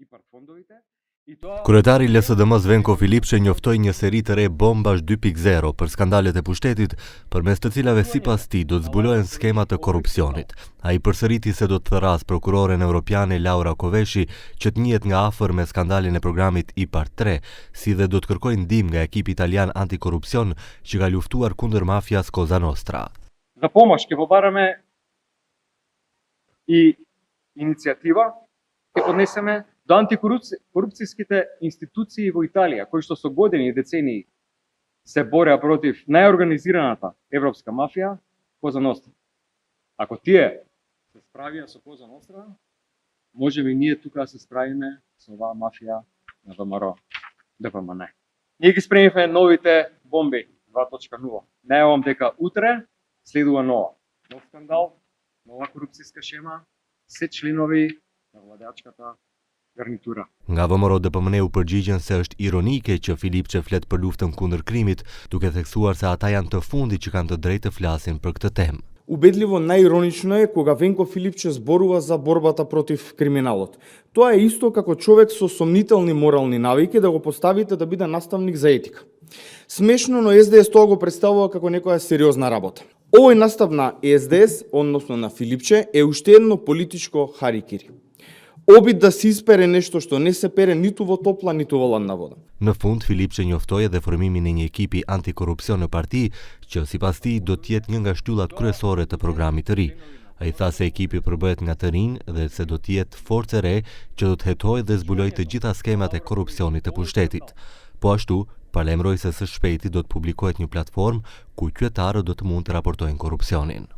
ИПАР фондовите. И Куретари ЛСДМ Звенко Филипче нjoftoi një seri të re bombash 2.0 për skandalet e pushtetit, përmes të cilave sipas tij do të zbulohen skema të korrupsionit. Ai përsëriti se do të therras prokuroren evropiane Laura Kovesi, që të njihet nga afër me skandalin e programit IPAR 3, si dhe do të kërkojë ndihmë nga ekipi italian antikorrupsion që ka luftuar kundër mafias Cosa Nostra. За помош ќе побараме и иницијатива ќе поднесеме до антикорупцијските институции во Италија, кои што со години и децении се бореа против најорганизираната европска мафија, Cosa Nostra. Ако тие се справија со Cosa Nostra, можеме и ние тука да се справиме со оваа мафија на ВМРО, ДПМН. Ние ги спремивме новите бомби 2.0. Најавам дека утре следува нова. Нов скандал, нова корупцијска шема, се членови на владеачката гарнитура. Nga ВМРО DPMN u përgjigjen se është ironike që Filipçe flet për luftën kundër krimit, duke theksuar se ata janë të fundit që kanë të drejtë të flasin për këtë temë. Убедливо најиронично е кога Венко Филипче зборува за борбата против криминалот. Тоа е исто како човек со сомнителни морални навики да го поставите да биде наставник за етика. Смешно, но СДС тоа го представува како некоја сериозна работа. Овој настав на СДС, односно на Филипче, е уште едно политичко харикири. Обид да се испере нешто што не се пере ниту во топла, ниту во ладна вода. Në fund, Filipçe njoftoi edhe formimin e një ekipi antikorrupsion në parti, që sipas tij do të jetë një nga shtyllat kryesore të programit të ri. Ai tha se ekipi përbëhet nga të rinj dhe se do të jetë forcë e re që do të hetojë dhe zbulojë të gjitha skemat e korrupsionit të pushtetit. Po ashtu, paralajmëroi se së shpejti do të publikohet një platformë ku qytetarët do të mund të raportojnë korrupsionin.